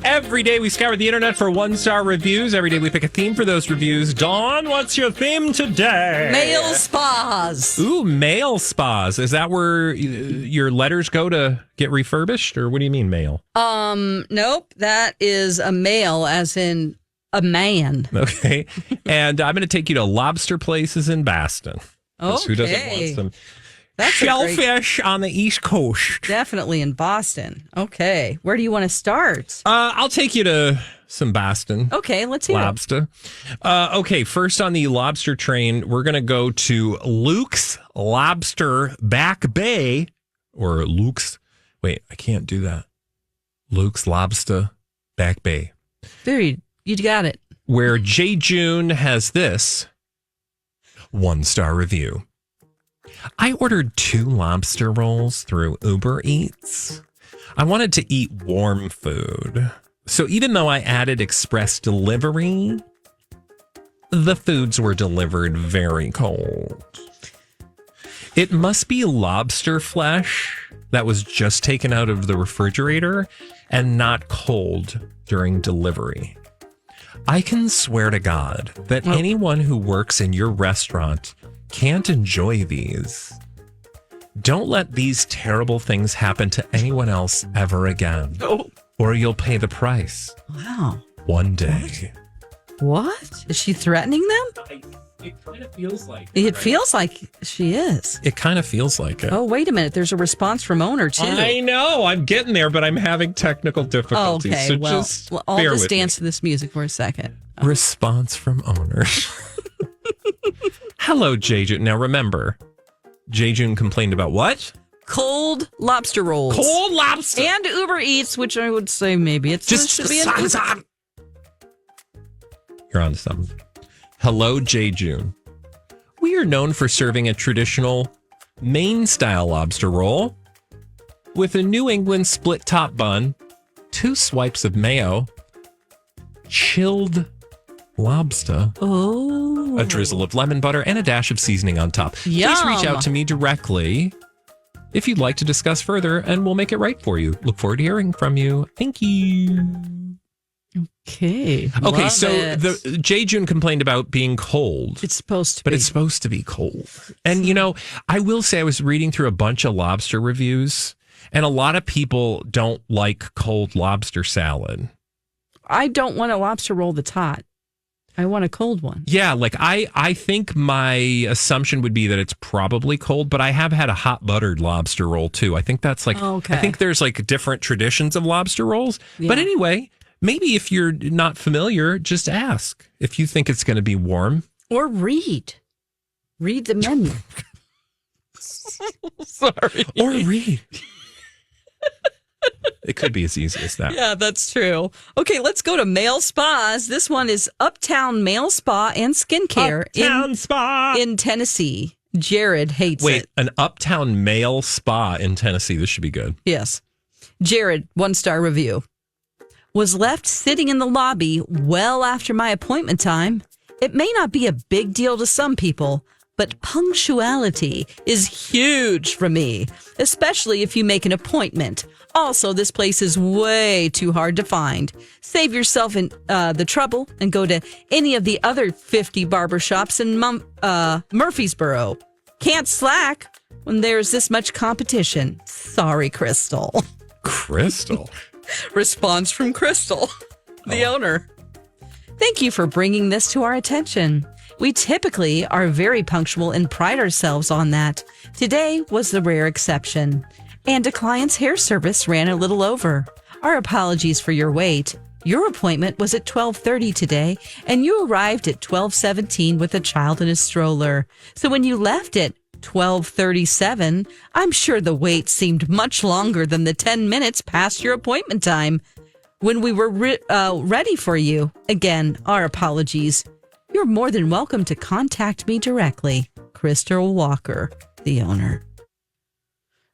Every day we scour the internet for 1-star reviews. Every day we pick a theme for those reviews. Dawn, what's your theme today? Male spas. Ooh, male spas. Is that where your letters go to get refurbished, or what do you mean male? Nope. That is a male, as in a man. Okay. And I'm going to take you to lobster places in Boston. Okay. Who doesn't want some That's shellfish on the East Coast? Definitely in Boston. Okay. Where do you want to start? I'll take you to some Boston. Okay, let's hear Lobster. Okay, first on the lobster train, we're going to go to Luke's Lobster Back Bay. Or Luke's. Wait, I can't do that. Luke's Lobster Back Bay. Dude, you got it. Where J. June has this 1-star review. I ordered 2 lobster rolls through Uber Eats. I wanted to eat warm food. So even though I added express delivery, the foods were delivered very cold. It must be lobster flesh that was just taken out of the refrigerator and not cold during delivery. I can swear to God that anyone who works in your restaurant can't enjoy these. Don't let these terrible things happen to anyone else ever again. Or you'll pay the price. Wow. One day. What? Is she threatening them? It kind of feels like It feels like she is. It kind of feels like it. Oh, wait a minute. There's a response from owner, too. I know. I'm getting there, but I'm having technical difficulties. Okay, So well, just I'll bear just with dance to this music for a second. Response from owner. Hello, Jejun. Now remember, Jejun complained about what? Cold lobster rolls. Cold lobster. And Uber Eats, which I would say maybe it's Just supposed to be You're on to something. Hello, Jejun. We are known for serving a traditional Maine-style lobster roll with a New England split-top bun, 2 swipes of mayo, chilled lobster, a drizzle of lemon butter, and a dash of seasoning on top. Yum. Please reach out to me directly if you'd like to discuss further, and we'll make it right for you. Look forward to hearing from you. Thank you. Okay. Okay, so the Jejun complained about being cold. It's supposed to be. But it's supposed to be cold. And, you know, I will say I was reading through a bunch of lobster reviews, and a lot of people don't like cold lobster salad. I don't want a lobster roll that's hot. I want a cold one. Yeah, like I think my assumption would be that it's probably cold, but I have had a hot buttered lobster roll too. I think that's like, Okay. I think there's like different traditions of lobster rolls. Yeah. But anyway, maybe if you're not familiar, just ask if you think it's going to be warm. Or read. Read the menu. Sorry. Or read. It could be as easy as that. Yeah, that's true. Okay, let's go to male spas. This one is Uptown Male Spa and Skincare Uptown Spa in Tennessee. Jared hates it. Wait, an uptown male spa in Tennessee. This should be good. Yes. Jared, 1-star review. Was left sitting in the lobby well after my appointment time. It may not be a big deal to some people, but punctuality is huge for me, especially if you make an appointment. Also, this place is way too hard to find. Save yourself the trouble and go to any of the other 50 barbershops in Murfreesboro. Can't slack when there's this much competition. Sorry, Crystal. Crystal? Response from Crystal, the owner. Thank you for bringing this to our attention. We typically are very punctual and pride ourselves on that. Today was the rare exception. And a client's hair service ran a little over. Our apologies for your wait. Your appointment was at 12:30 today, and you arrived at 12:17 with a child in a stroller. So when you left at 12:37, I'm sure the wait seemed much longer than the 10 minutes past your appointment time. When we were ready for you, again, our apologies. You're more than welcome to contact me directly. Crystal Walker, the owner.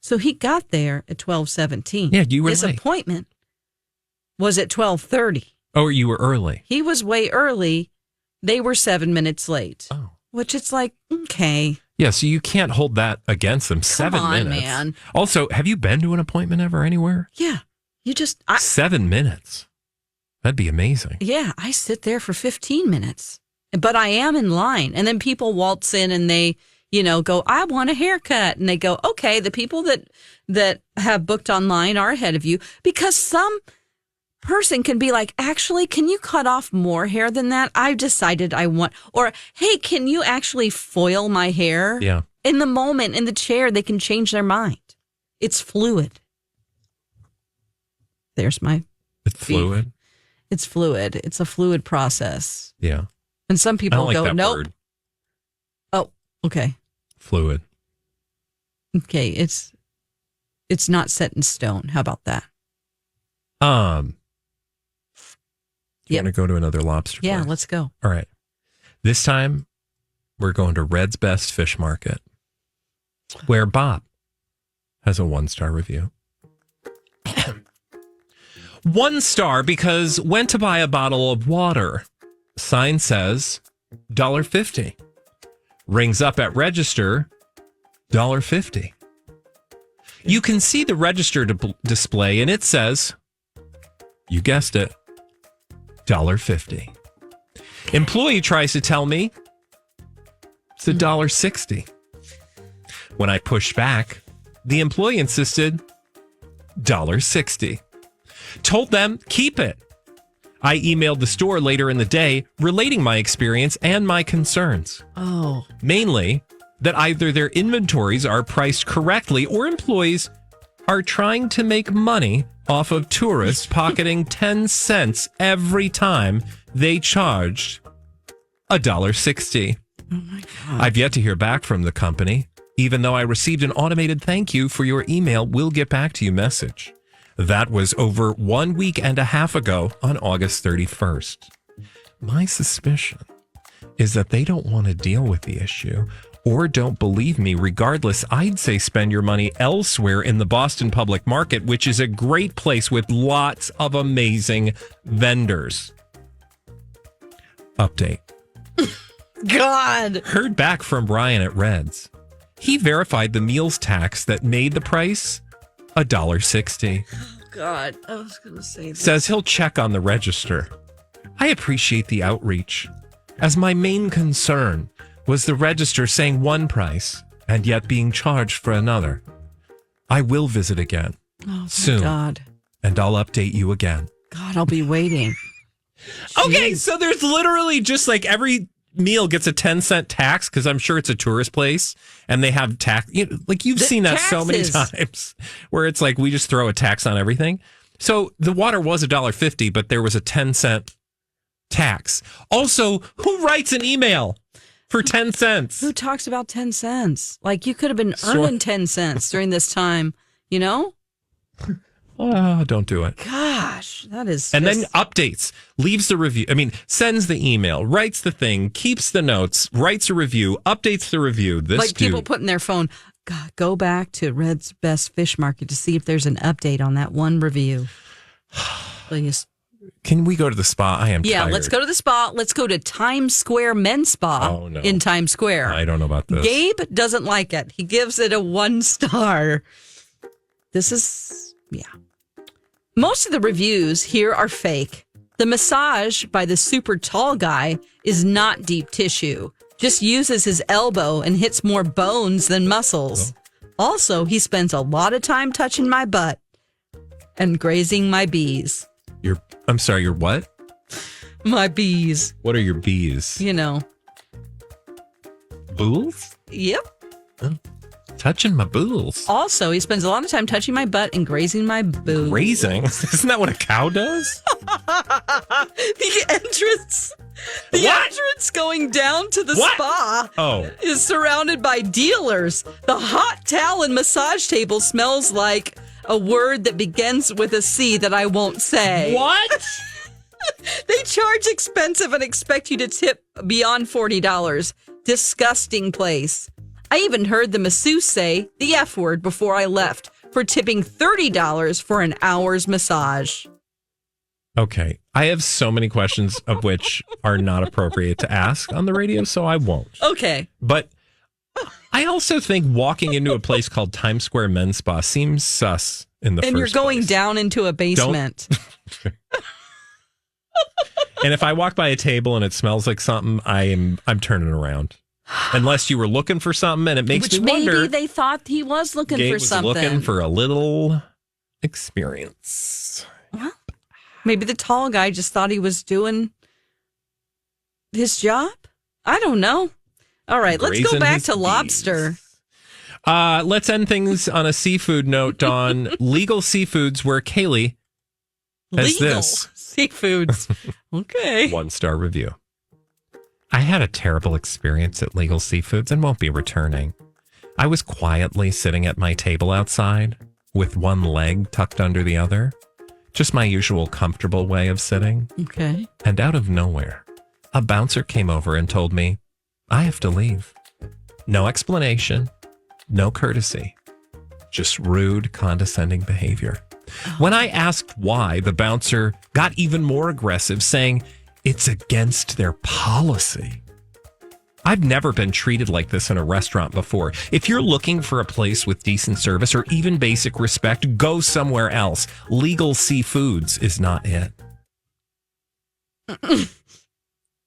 So he got there at 12:17. Yeah, you were His late. appointment was at 12:30. Oh, you were early. He was way early. They were 7 minutes late. Oh. Which it's like, okay. Yeah, so you can't hold that against them. 7 on, minutes. man. Also, have you been to an appointment ever anywhere? Yeah. You just... 7 minutes. That'd be amazing. Yeah, I sit there for 15 minutes, but I am in line. And then people waltz in and they, go, I want a haircut. And they go, okay, the people that have booked online are ahead of you, because some person can be like, actually, can you cut off more hair than that? I've decided I want, or, hey, can you actually foil my hair? Yeah. In the moment, in the chair, they can change their mind. It's fluid. There's my It's fluid. It's fluid. It's a fluid process. Yeah. And some I people don't like go, that nope. word. Oh, okay. Fluid. Okay. It's not set in stone. How about that? You Yep. want to go to another lobster Yeah, place? let's go. All right. This time, we're going to Red's Best Fish Market, where Bob has a 1-star review. 1 star because went to buy a bottle of water. Sign says $1.50. Rings up at register, $1.50. You can see the register display and it says, you guessed it, $1.50. Employee tries to tell me it's $1.60. When I pushed back, the employee insisted $1.60. Told them, keep it. I emailed the store later in the day relating my experience and my concerns. Oh. Mainly that either their inventories are priced correctly or employees are trying to make money off of tourists pocketing 10 cents every time they charged $1.60. Oh my God. I've yet to hear back from the company, even though I received an automated thank you for your email. We'll get back to you message. That was over 1 week and a half ago on August 31st. My suspicion is that they don't want to deal with the issue or don't believe me. Regardless, I'd say spend your money elsewhere in the Boston public market, which is a great place with lots of amazing vendors. Update. God. Heard back from Brian at Reds. He verified the meals tax that made the price $1.60. God. I was going to say this. Says he'll check on the register. I appreciate the outreach, as my main concern was the register saying one price and yet being charged for another. I will visit again soon, God. and I'll update you again. God, I'll be waiting. Okay, Jeez. so there's literally just like every meal gets a 10-cent tax, because I'm sure it's a tourist place and they have tax. Like you've seen that so many times where it's like we just throw a tax on everything. So the water was $1.50, but there was a 10-cent tax. Also, who writes an email for 10 cents? Who talks about 10 cents? Like you could have been earning 10 cents during this time, you know? Oh, don't do it. Gosh, that is. And then updates, leaves the review. I mean, sends the email, writes the thing, keeps the notes, writes a review, updates the review. This like people dude. putting their phone, God, go back to Red's Best Fish Market to see if there's an update on that one review. Please. Can we go to the spa? I am tired. Let's go to the spa. Let's go to Times Square Men's Spa in Times Square. I don't know about this. Gabe doesn't like it. He gives it a 1 star. This is, Most of the reviews here are fake. The massage by the super tall guy is not deep tissue. Just uses his elbow and hits more bones than muscles. Also, he spends a lot of time touching my butt and grazing my bees. I'm sorry, your what? My bees. What are your bees? You know. Bools? Yep. Touching my bools. Also, he spends a lot of time touching my butt and grazing my boobs. Grazing? Isn't that what a cow does? The entrance going down to the spa is surrounded by dealers. The hot towel and massage table smells like a word that begins with a C that I won't say. What? They charge expensive and expect you to tip beyond $40. Disgusting place. I even heard the masseuse say the F word before I left for tipping $30 for an hour's massage. Okay. I have so many questions of which are not appropriate to ask on the radio, so I won't. Okay. But I also think walking into a place called Times Square Men's Spa seems sus in the first place. And you're going down into a basement. And if I walk by a table and it smells like something, I'm turning around. Unless you were looking for something, and it makes me wonder. Maybe they thought he was looking Gabe for was something. looking for a little experience. Well, maybe the tall guy just thought he was doing his job. I don't know. All right, let's go back to lobster. Let's end things on a seafood note, Dawn. Legal seafoods, where Kaylee has this. Seafoods. Okay. 1-star review. I had a terrible experience at Legal Seafoods and won't be returning. I was quietly sitting at my table outside with one leg tucked under the other. Just my usual comfortable way of sitting. Okay. And out of nowhere, a bouncer came over and told me, I have to leave. No explanation, no courtesy, just rude, condescending behavior. When I asked why, the bouncer got even more aggressive, saying it's against their policy. I've never been treated like this in a restaurant before. If you're looking for a place with decent service or even basic respect, go somewhere else. Legal Seafoods is not it.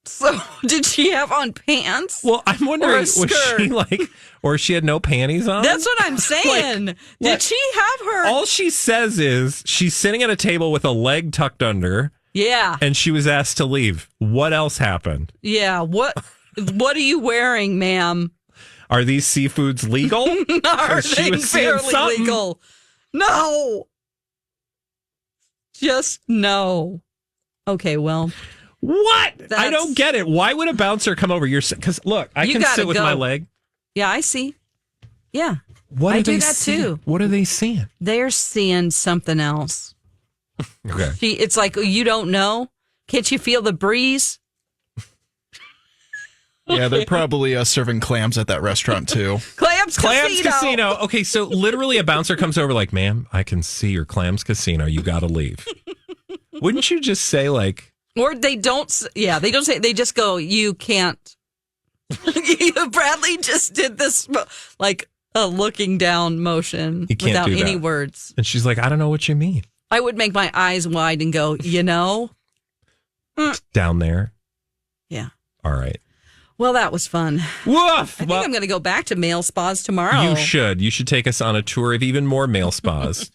So, did she have on pants? Well, I'm wondering, was she like, or she had no panties on? That's what I'm saying. Did she have her? All she says is she's sitting at a table with a leg tucked under. Yeah. And she was asked to leave. What else happened? Yeah. What are you wearing, ma'am? Are these seafoods legal? Are they fairly legal? No. Just no. Okay, well. What? I don't get it. Why would a bouncer come over? Because look, I can sit with my leg. Yeah, I see. Yeah. What I are do they that seeing? too. What are they seeing? They're seeing something else. Okay. It's like, you don't know? Can't you feel the breeze? Yeah, they're probably serving clams at that restaurant too. Clams Casino. Okay, so literally a bouncer comes over like, ma'am, I can see your Clams Casino. You got to leave. Wouldn't you just say like... Or they don't say, they just go, you can't. Bradley just did this, like a looking down motion without any words. And she's like, I don't know what you mean. I would make my eyes wide and go, Down there. Yeah. All right. Well, that was fun. Woof! I think I'm going to go back to male spas tomorrow. You should. You should take us on a tour of even more male spas.